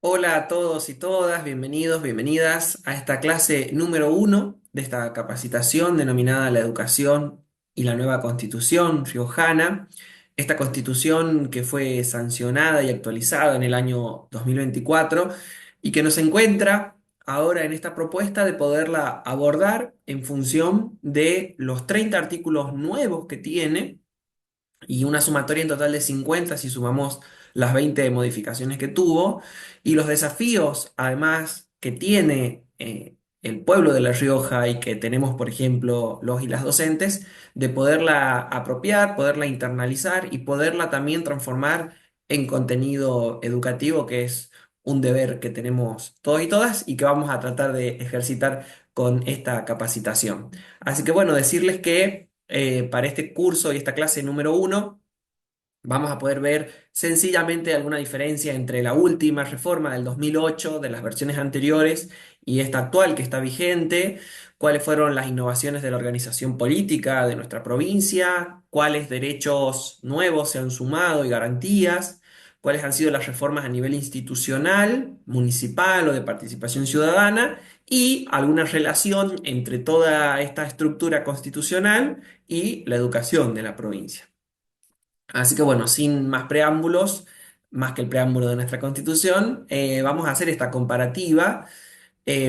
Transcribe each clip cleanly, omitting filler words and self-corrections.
Hola a todos y todas, bienvenidos, bienvenidas a esta clase número uno de esta capacitación denominada La Educación y la Nueva Constitución Riojana. Esta constitución que fue sancionada y actualizada en el año 2024 y que nos encuentra ahora en esta propuesta de poderla abordar en función de los 30 artículos nuevos que tiene y una sumatoria en total de 50 si sumamos las 20 modificaciones que tuvo, y los desafíos además que tiene el pueblo de La Rioja y que tenemos, por ejemplo, los y las docentes, de poderla apropiar, poderla internalizar y poderla también transformar en contenido educativo, que es un deber que tenemos todos y todas y que vamos a tratar de ejercitar con esta capacitación. Así que bueno, decirles que para este curso y esta clase número uno vamos a poder ver sencillamente alguna diferencia entre la última reforma del 2008, de las versiones anteriores, y esta actual que está vigente, cuáles fueron las innovaciones de la organización política de nuestra provincia, cuáles derechos nuevos se han sumado y garantías, cuáles han sido las reformas a nivel institucional, municipal o de participación ciudadana, y alguna relación entre toda esta estructura constitucional y la educación de la provincia. Así que bueno, sin más preámbulos, más que el preámbulo de nuestra Constitución, vamos a hacer esta comparativa.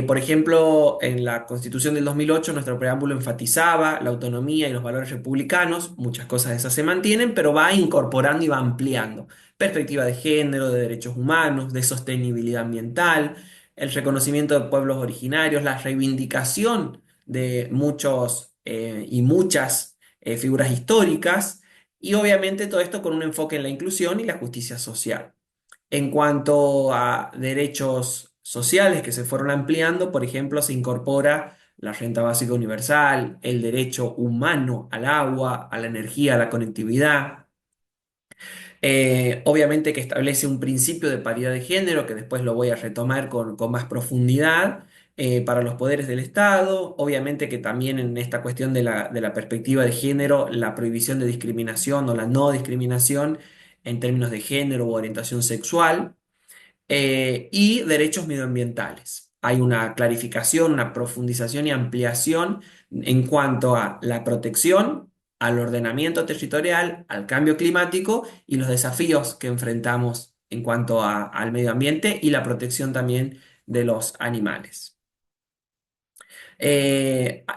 Por ejemplo, en la Constitución del 2008 nuestro preámbulo enfatizaba la autonomía y los valores republicanos, muchas cosas de esas se mantienen, pero va incorporando y va ampliando perspectiva de género, de derechos humanos, de sostenibilidad ambiental, el reconocimiento de pueblos originarios, la reivindicación de muchos y muchas figuras históricas, y obviamente todo esto con un enfoque en la inclusión y la justicia social. En cuanto a derechos sociales que se fueron ampliando, por ejemplo, se incorpora la renta básica universal, el derecho humano al agua, a la energía, a la conectividad. Obviamente que establece un principio de paridad de género, que después lo voy a retomar con más profundidad, para los poderes del Estado. Obviamente que también en esta cuestión de la perspectiva de género, la prohibición de discriminación o la no discriminación en términos de género u orientación sexual, y derechos medioambientales. Hay una clarificación, una profundización y ampliación en cuanto a la protección, al ordenamiento territorial, al cambio climático y los desafíos que enfrentamos en cuanto al medio ambiente y la protección también de los animales.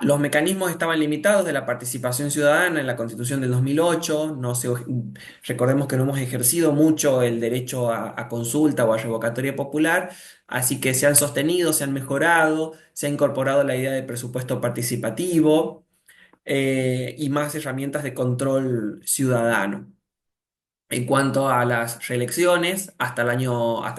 Los mecanismos estaban limitados de la participación ciudadana en la Constitución del 2008. Recordemos que no hemos ejercido mucho el derecho a consulta o a revocatoria popular, así que se han sostenido, se han mejorado, se ha incorporado la idea de presupuesto participativo, y más herramientas de control ciudadano. En cuanto a las reelecciones, hasta la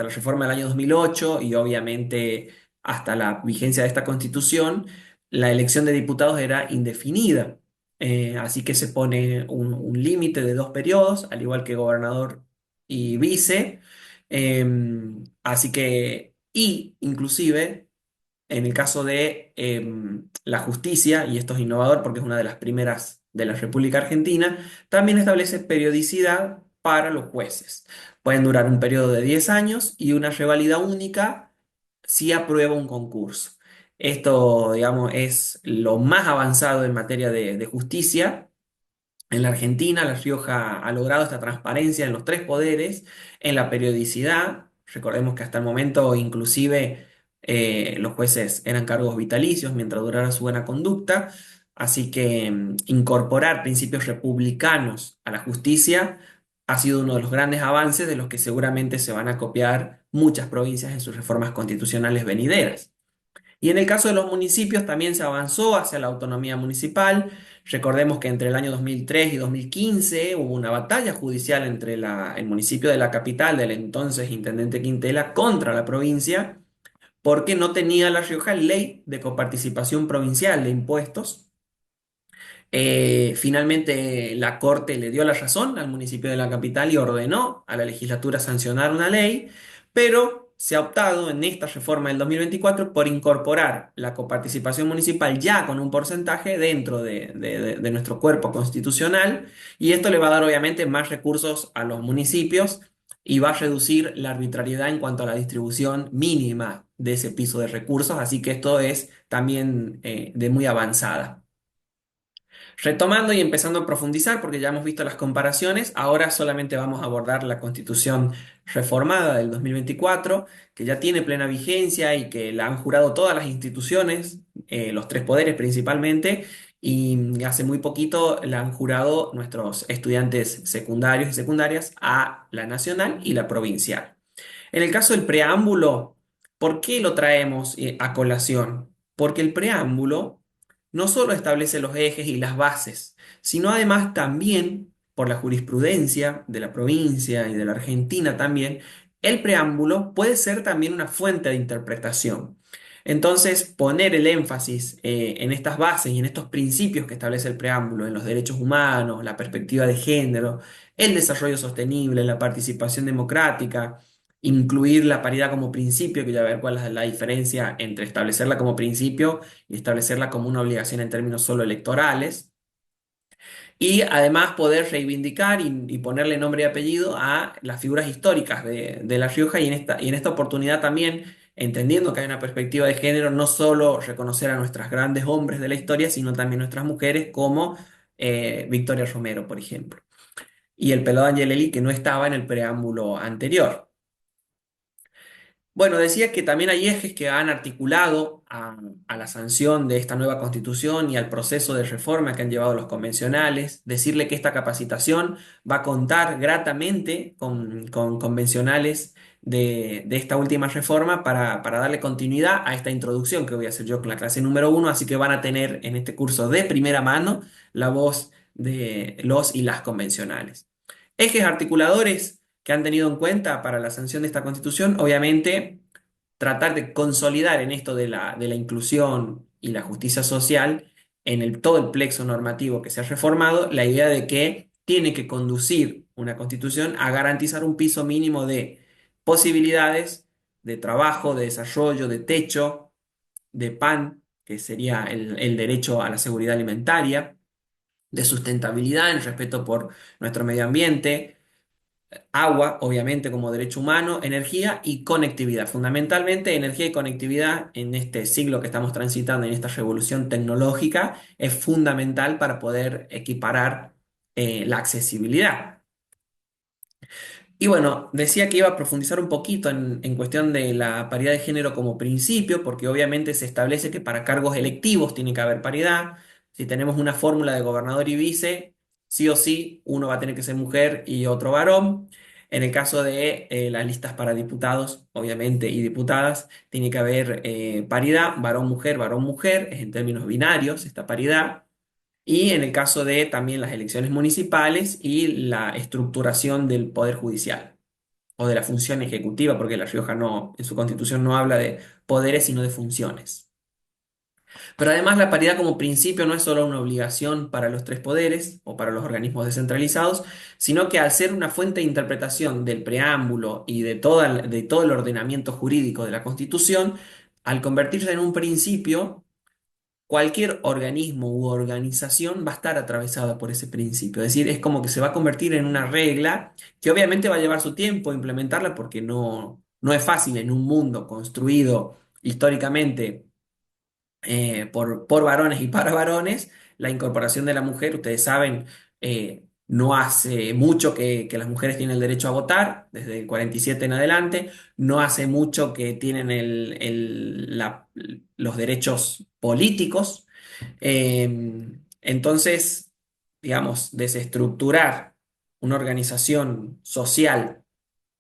reforma del año 2008 y obviamente hasta la vigencia de esta constitución, la elección de diputados era indefinida. Así que se pone un límite de 2 periodos, al igual que gobernador y vice. Eh, Así que, y inclusive en el caso de la justicia, y esto es innovador porque es una de las primeras de la República Argentina, también establece periodicidad para los jueces. Pueden durar un periodo de 10 años y una reválida única si aprueba un concurso. Esto, digamos, es lo más avanzado en materia de justicia. En la Argentina, La Rioja ha logrado esta transparencia en los tres poderes, en la periodicidad. Recordemos que hasta el momento inclusive los jueces eran cargos vitalicios mientras durara su buena conducta. Así que incorporar principios republicanos a la justicia ha sido uno de los grandes avances de los que seguramente se van a copiar muchas provincias en sus reformas constitucionales venideras. Y en el caso de los municipios también se avanzó hacia la autonomía municipal. Recordemos que entre el año 2003 y 2015 hubo una batalla judicial entre el municipio de la capital del entonces intendente Quintela contra la provincia, porque no tenía La Rioja ley de coparticipación provincial de impuestos. Finalmente la Corte le dio la razón al municipio de la capital y ordenó a la legislatura sancionar una ley, pero se ha optado en esta reforma del 2024 por incorporar la coparticipación municipal ya con un porcentaje dentro de nuestro cuerpo constitucional, y esto le va a dar obviamente más recursos a los municipios y va a reducir la arbitrariedad en cuanto a la distribución mínima de ese piso de recursos, así que esto es también de muy avanzada. Retomando y empezando a profundizar, porque ya hemos visto las comparaciones, ahora solamente vamos a abordar la Constitución reformada del 2024, que ya tiene plena vigencia y que la han jurado todas las instituciones, los tres poderes principalmente, y hace muy poquito la han jurado nuestros estudiantes secundarios y secundarias a la nacional y la provincial. En el caso del preámbulo, ¿por qué lo traemos a colación? Porque el preámbulo no solo establece los ejes y las bases, sino además también, por la jurisprudencia de la provincia y de la Argentina también, el preámbulo puede ser también una fuente de interpretación. Entonces, poner el énfasis en estas bases y en estos principios que establece el preámbulo, en los derechos humanos, la perspectiva de género, el desarrollo sostenible, la participación democrática, incluir la paridad como principio, que ya ver cuál es la diferencia entre establecerla como principio y establecerla como una obligación en términos solo electorales. Y además poder reivindicar y ponerle nombre y apellido a las figuras históricas de La Rioja y en esta oportunidad también, entendiendo que hay una perspectiva de género, no solo reconocer a nuestras grandes hombres de la historia, sino también nuestras mujeres como Victoria Romero, por ejemplo. Y el Pelado Angelelli, que no estaba en el preámbulo anterior. Bueno, decía que también hay ejes que han articulado a la sanción de esta nueva constitución y al proceso de reforma que han llevado los convencionales. Decirle que esta capacitación va a contar gratamente con convencionales de esta última reforma para darle continuidad a esta introducción que voy a hacer yo con la clase número uno, así que van a tener en este curso de primera mano la voz de los y las convencionales. Ejes articuladores que han tenido en cuenta para la sanción de esta constitución, obviamente, tratar de consolidar en esto de la inclusión y la justicia social, en todo el plexo normativo que se ha reformado, la idea de que tiene que conducir una constitución a garantizar un piso mínimo de posibilidades de trabajo, de desarrollo, de techo, de pan, que sería el derecho a la seguridad alimentaria, de sustentabilidad, el respeto por nuestro medio ambiente, agua, obviamente, como derecho humano, energía y conectividad. Fundamentalmente, energía y conectividad en este siglo que estamos transitando, en esta revolución tecnológica, es fundamental para poder equiparar la accesibilidad. Y bueno, decía que iba a profundizar un poquito en cuestión de la paridad de género como principio, porque obviamente se establece que para cargos electivos tiene que haber paridad. Si tenemos una fórmula de gobernador y vice, sí o sí, uno va a tener que ser mujer y otro varón. En el caso de las listas para diputados, obviamente, y diputadas, tiene que haber paridad, varón-mujer, varón-mujer, es en términos binarios esta paridad. Y en el caso de también las elecciones municipales y la estructuración del Poder Judicial o de la función ejecutiva, porque La Rioja no, en su constitución no habla de poderes, sino de funciones. Pero además la paridad como principio no es solo una obligación para los tres poderes o para los organismos descentralizados, sino que al ser una fuente de interpretación del preámbulo y de todo el ordenamiento jurídico de la Constitución, al convertirse en un principio, cualquier organismo u organización va a estar atravesada por ese principio. Es decir, es como que se va a convertir en una regla que obviamente va a llevar su tiempo implementarla porque no es fácil en un mundo construido históricamente por varones y para varones, la incorporación de la mujer, ustedes saben, no hace mucho que las mujeres tienen el derecho a votar, desde el 47 en adelante, no hace mucho que tienen los derechos políticos. Entonces, digamos, desestructurar una organización social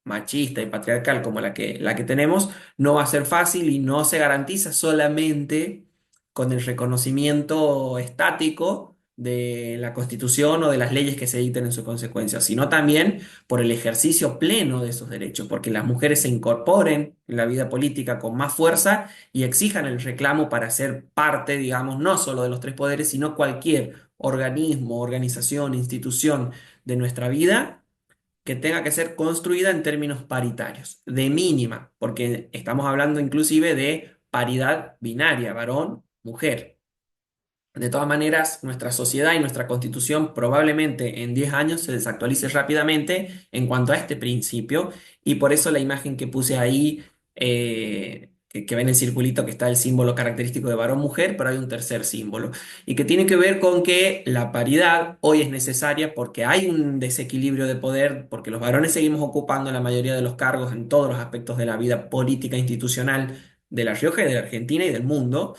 machista y patriarcal como la que tenemos, no va a ser fácil y no se garantiza solamente con el reconocimiento estático de la Constitución o de las leyes que se dicten en su consecuencia, sino también por el ejercicio pleno de esos derechos, porque las mujeres se incorporen en la vida política con más fuerza y exijan el reclamo para ser parte, digamos, no solo de los tres poderes, sino cualquier organismo, organización, institución de nuestra vida que tenga que ser construida en términos paritarios, de mínima, porque estamos hablando inclusive de paridad binaria, varón, mujer. De todas maneras, nuestra sociedad y nuestra constitución probablemente en 10 años se desactualice rápidamente en cuanto a este principio y por eso la imagen que puse ahí, que ven el circulito que está el símbolo característico de varón-mujer, pero hay un tercer símbolo y que tiene que ver con que la paridad hoy es necesaria porque hay un desequilibrio de poder, porque los varones seguimos ocupando la mayoría de los cargos en todos los aspectos de la vida política institucional de La Rioja y de la Argentina y del mundo.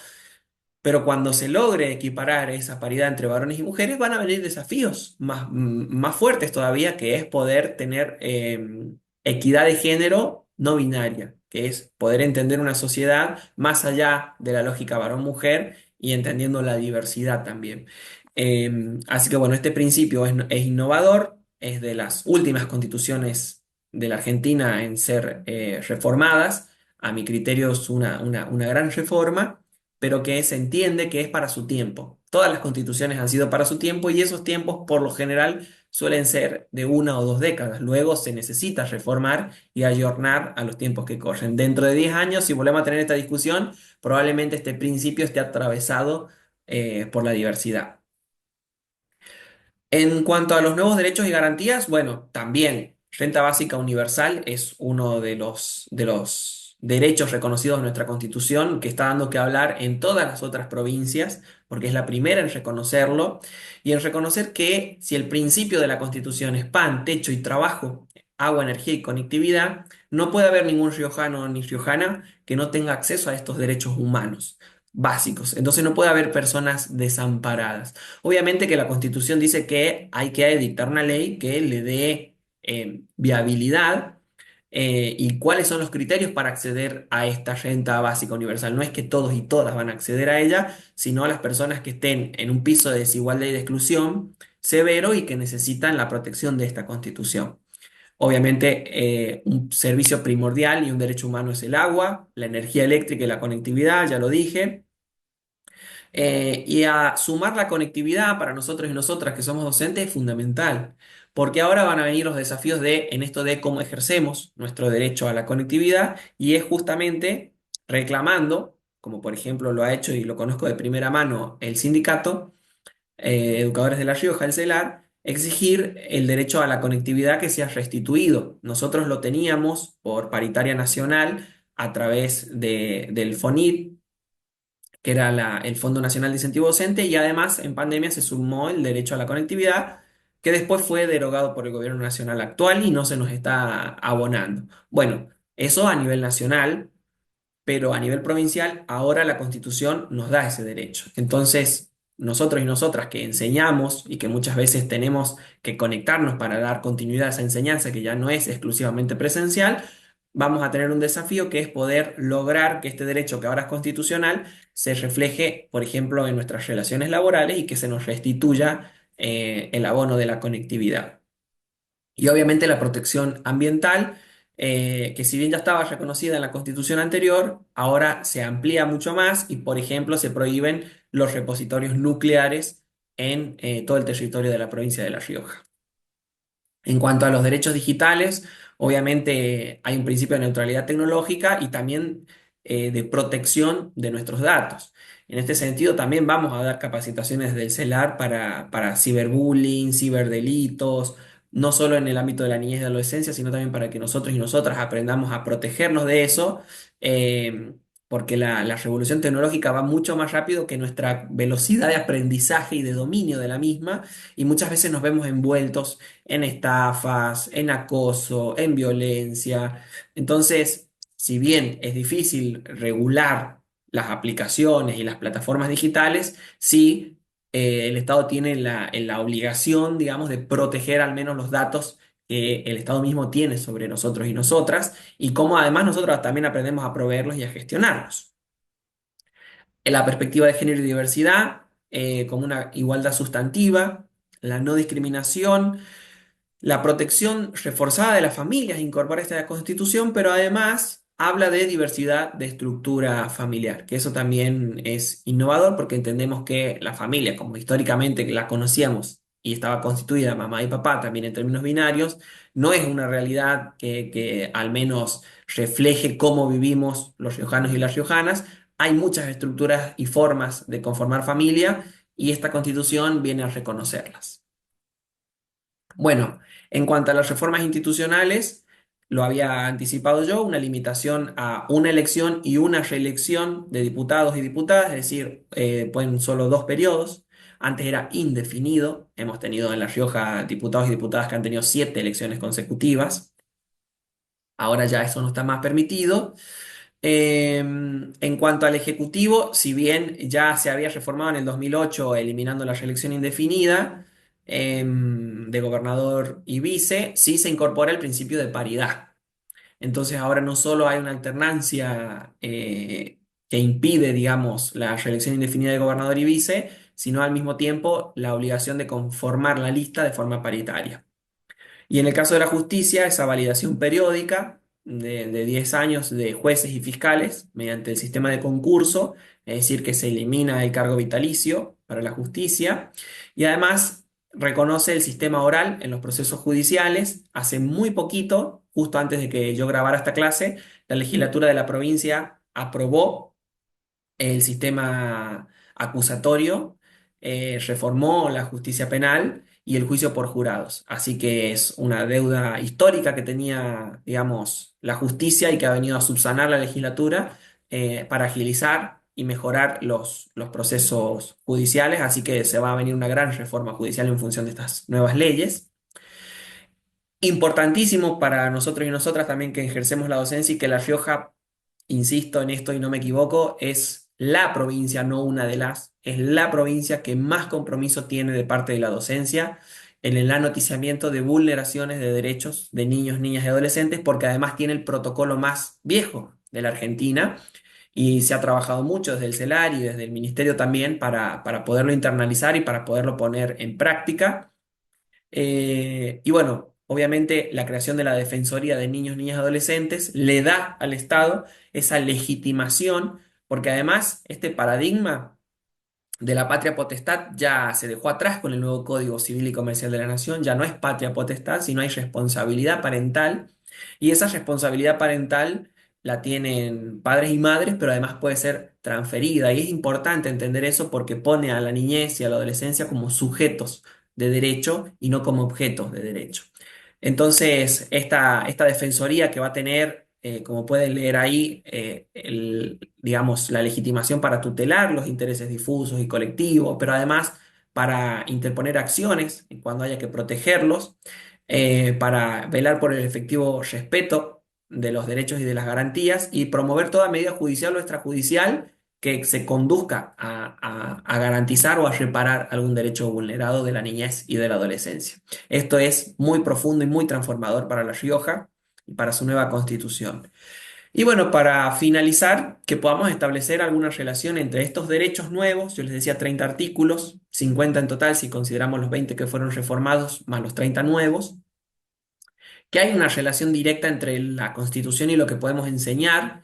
Pero cuando se logre equiparar esa paridad entre varones y mujeres, van a venir desafíos más fuertes todavía, que es poder tener equidad de género no binaria, que es poder entender una sociedad más allá de la lógica varón-mujer y entendiendo la diversidad también. Así que bueno, este principio es innovador, es de las últimas constituciones de la Argentina en ser reformadas. A mi criterio es una gran reforma, pero que se entiende que es para su tiempo. Todas las constituciones han sido para su tiempo y esos tiempos por lo general suelen ser de 1 o 2 décadas. Luego se necesita reformar y ayornar a los tiempos que corren. Dentro de 10 años, si volvemos a tener esta discusión, probablemente este principio esté atravesado por la diversidad. En cuanto a los nuevos derechos y garantías, bueno, también renta básica universal es uno de los derechos reconocidos en nuestra Constitución que está dando que hablar en todas las otras provincias, porque es la primera en reconocerlo y en reconocer que si el principio de la Constitución es pan, techo y trabajo, agua, energía y conectividad, no puede haber ningún riojano ni riojana que no tenga acceso a estos derechos humanos básicos. Entonces no puede haber personas desamparadas. Obviamente que la Constitución dice que hay que dictar una ley que le dé viabilidad y cuáles son los criterios para acceder a esta renta básica universal. No es que todos y todas van a acceder a ella, sino a las personas que estén en un piso de desigualdad y de exclusión severo y que necesitan la protección de esta Constitución. Obviamente, un servicio primordial y un derecho humano es el agua, la energía eléctrica y la conectividad, ya lo dije. Y a sumar la conectividad para nosotros y nosotras que somos docentes es fundamental, porque ahora van a venir los desafíos en esto de cómo ejercemos nuestro derecho a la conectividad y es justamente reclamando, como por ejemplo lo ha hecho y lo conozco de primera mano el sindicato, Educadores de La Rioja, el CELAR, exigir el derecho a la conectividad que sea restituido. Nosotros lo teníamos por paritaria nacional a través del FONIT, que era el Fondo Nacional de Incentivo Docente, y además en pandemia se sumó el derecho a la conectividad, que después fue derogado por el gobierno nacional actual y no se nos está abonando. Bueno, eso a nivel nacional, pero a nivel provincial ahora la Constitución nos da ese derecho. Entonces, nosotros y nosotras que enseñamos y que muchas veces tenemos que conectarnos para dar continuidad a esa enseñanza que ya no es exclusivamente presencial, vamos a tener un desafío que es poder lograr que este derecho que ahora es constitucional se refleje, por ejemplo, en nuestras relaciones laborales y que se nos restituya el abono de la conectividad. Y obviamente la protección ambiental, que si bien ya estaba reconocida en la Constitución anterior, ahora se amplía mucho más y, por ejemplo, se prohíben los repositorios nucleares en todo el territorio de la provincia de La Rioja. En cuanto a los derechos digitales, obviamente hay un principio de neutralidad tecnológica y también de protección de nuestros datos. En este sentido, también vamos a dar capacitaciones del CELAR para ciberbullying, ciberdelitos, no solo en el ámbito de la niñez y la adolescencia, sino también para que nosotros y nosotras aprendamos a protegernos de eso, eh, porque la revolución tecnológica va mucho más rápido que nuestra velocidad de aprendizaje y de dominio de la misma, y muchas veces nos vemos envueltos en estafas, en acoso, en violencia. Entonces, si bien es difícil regular las aplicaciones y las plataformas digitales, sí el Estado tiene la obligación, digamos, de proteger al menos los datos que el Estado mismo tiene sobre nosotros y nosotras, y cómo además nosotros también aprendemos a proveerlos y a gestionarlos. En la perspectiva de género y diversidad, como una igualdad sustantiva, la no discriminación, la protección reforzada de las familias incorpora esta Constitución, pero además habla de diversidad de estructura familiar, que eso también es innovador porque entendemos que la familia, como históricamente la conocíamos y estaba constituida mamá y papá también en términos binarios, no es una realidad que al menos refleje cómo vivimos los riojanos y las riojanas. Hay muchas estructuras y formas de conformar familia y esta constitución viene a reconocerlas. Bueno, en cuanto a las reformas institucionales, lo había anticipado yo, una limitación a una elección y una reelección de diputados y diputadas, es decir, pueden solo 2 periodos. Antes era indefinido, hemos tenido en La Rioja diputados y diputadas que han tenido 7 elecciones consecutivas, ahora ya eso no está más permitido. En cuanto al Ejecutivo, si bien ya se había reformado en el 2008 eliminando la reelección indefinida de gobernador y vice, sí se incorpora el principio de paridad. Entonces ahora no solo hay una alternancia que impide, digamos, la reelección indefinida de gobernador y vice, sino al mismo tiempo la obligación de conformar la lista de forma paritaria. Y en el caso de la justicia, esa validación periódica de 10 años de jueces y fiscales mediante el sistema de concurso, es decir, que se elimina el cargo vitalicio para la justicia, y además reconoce el sistema oral en los procesos judiciales. Hace muy poquito, justo antes de que yo grabara esta clase, la legislatura de la provincia aprobó el sistema acusatorio, reformó la justicia penal y el juicio por jurados. Así que es una deuda histórica que tenía, digamos, la justicia y que ha venido a subsanar la legislatura para agilizar y mejorar los procesos judiciales. Así que se va a venir una gran reforma judicial en función de estas nuevas leyes. Importantísimo para nosotros y nosotras también que ejercemos la docencia y que La Rioja, insisto en esto y no me equivoco, es la provincia, no una de las, es la provincia que más compromiso tiene de parte de la docencia en el anoticiamiento de vulneraciones de derechos de niños, niñas y adolescentes, porque además tiene el protocolo más viejo de la Argentina y se ha trabajado mucho desde el CELAR y desde el Ministerio también para poderlo internalizar y para poderlo poner en práctica. Y bueno, obviamente la creación de la Defensoría de Niños, Niñas y Adolescentes le da al Estado esa legitimación, porque además este paradigma de la patria potestad ya se dejó atrás con el nuevo Código Civil y Comercial de la Nación, ya no es patria potestad, sino hay responsabilidad parental, y esa responsabilidad parental la tienen padres y madres, pero además puede ser transferida, y es importante entender eso porque pone a la niñez y a la adolescencia como sujetos de derecho y no como objetos de derecho. Entonces, esta defensoría que va a tener, como pueden leer ahí, digamos, la legitimación para tutelar los intereses difusos y colectivos, pero además para interponer acciones cuando haya que protegerlos, para velar por el efectivo respeto de los derechos y de las garantías y promover toda medida judicial o extrajudicial que se conduzca a garantizar o a reparar algún derecho vulnerado de la niñez y de la adolescencia. Esto es muy profundo y muy transformador para La Rioja y para su nueva constitución. Y bueno, para finalizar, que podamos establecer alguna relación entre estos derechos nuevos, yo les decía 30 artículos, 50 en total si consideramos los 20 que fueron reformados, más los 30 nuevos, que hay una relación directa entre la constitución y lo que podemos enseñar,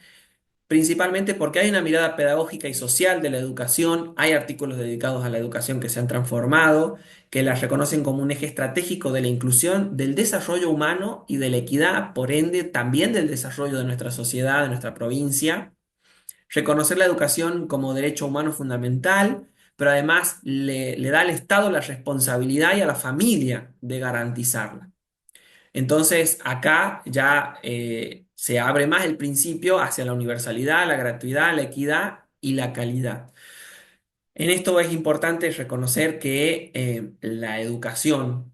principalmente porque hay una mirada pedagógica y social de la educación, hay artículos dedicados a la educación que se han transformado, que las reconocen como un eje estratégico de la inclusión, del desarrollo humano y de la equidad, por ende también del desarrollo de nuestra sociedad, de nuestra provincia. Reconocer la educación como derecho humano fundamental, pero además le da al Estado la responsabilidad y a la familia de garantizarla. Entonces, acá ya se abre más el principio hacia la universalidad, la gratuidad, la equidad y la calidad. En esto es importante reconocer que la educación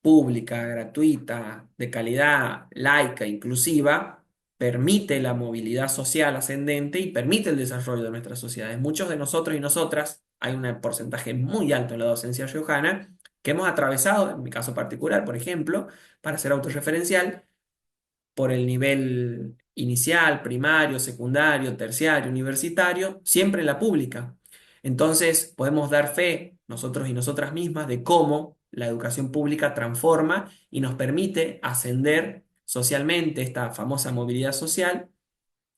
pública, gratuita, de calidad, laica, inclusiva, permite la movilidad social ascendente y permite el desarrollo de nuestras sociedades. Muchos de nosotros y nosotras, hay un porcentaje muy alto en la docencia riojana, que hemos atravesado, en mi caso particular, por ejemplo, para ser autorreferencial, por el nivel inicial, primario, secundario, terciario, universitario, siempre la pública. Entonces, podemos dar fe, nosotros y nosotras mismas, de cómo la educación pública transforma y nos permite ascender socialmente, esta famosa movilidad social,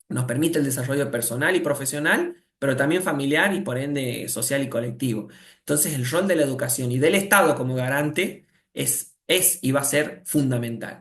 nos permite el desarrollo personal y profesional, pero también familiar y por ende social y colectivo. Entonces, el rol de la educación y del Estado como garante es y va a ser fundamental.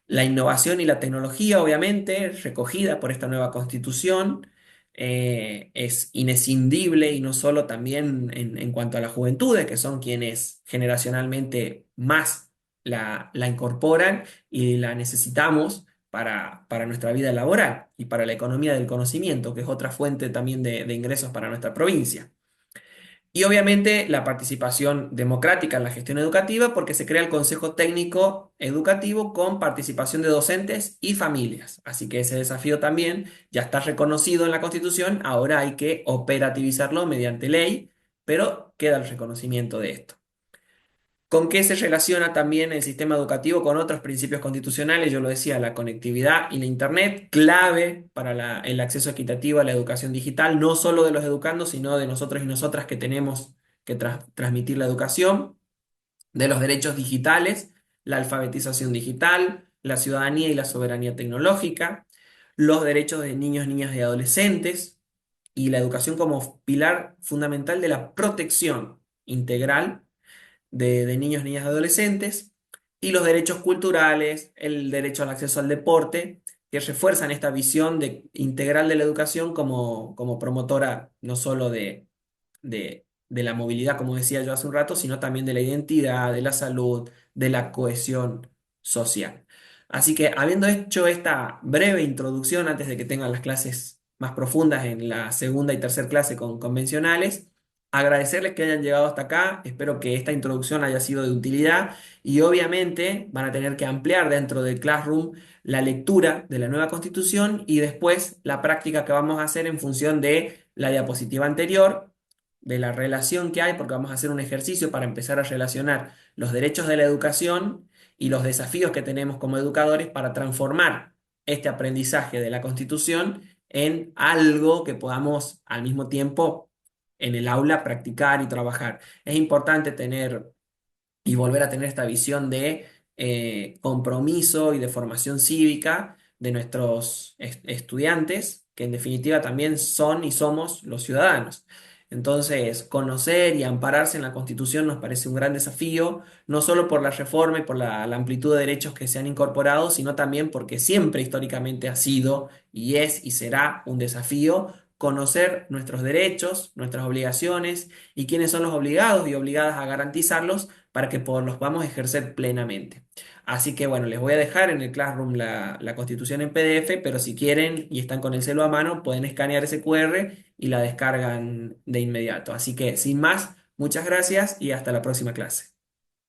La innovación y la tecnología, obviamente, recogida por esta nueva constitución, es inescindible y no solo también en cuanto a las juventudes, que son quienes generacionalmente más la incorporan y la necesitamos para nuestra vida laboral y para la economía del conocimiento, que es otra fuente también de ingresos para nuestra provincia. Y obviamente la participación democrática en la gestión educativa, porque se crea el Consejo Técnico Educativo con participación de docentes y familias. Así que ese desafío también ya está reconocido en la Constitución, ahora hay que operativizarlo mediante ley, pero queda el reconocimiento de esto. ¿Con qué se relaciona también el sistema educativo con otros principios constitucionales? Yo lo decía, la conectividad y la Internet, clave para el acceso equitativo a la educación digital, no solo de los educandos, sino de nosotros y nosotras que tenemos que transmitir la educación, de los derechos digitales, la alfabetización digital, la ciudadanía y la soberanía tecnológica, los derechos de niños, niñas y adolescentes, y la educación como pilar fundamental de la protección integral de niños, niñas y adolescentes, y los derechos culturales, el derecho al acceso al deporte, que refuerzan esta visión integral de la educación como promotora no solo de la movilidad, como decía yo hace un rato, sino también de la identidad, de la salud, de la cohesión social. Así que habiendo hecho esta breve introducción antes de que tengan las clases más profundas en la segunda y tercera clase con convencionales, agradecerles que hayan llegado hasta acá, espero que esta introducción haya sido de utilidad y obviamente van a tener que ampliar dentro del Classroom la lectura de la nueva Constitución y después la práctica que vamos a hacer en función de la diapositiva anterior, de la relación que hay, porque vamos a hacer un ejercicio para empezar a relacionar los derechos de la educación y los desafíos que tenemos como educadores para transformar este aprendizaje de la Constitución en algo que podamos al mismo tiempo en el aula practicar y trabajar. Es importante tener y volver a tener esta visión de compromiso y de formación cívica de nuestros estudiantes, que en definitiva también son y somos los ciudadanos. Entonces, conocer y ampararse en la Constitución nos parece un gran desafío, no solo por la reforma y por la amplitud de derechos que se han incorporado, sino también porque siempre históricamente ha sido y es y será un desafío conocer nuestros derechos, nuestras obligaciones y quiénes son los obligados y obligadas a garantizarlos para que los podamos ejercer plenamente. Así que bueno, les voy a dejar en el Classroom la Constitución en PDF, pero si quieren y están con el celu a mano, pueden escanear ese QR y la descargan de inmediato. Así que sin más, muchas gracias y hasta la próxima clase.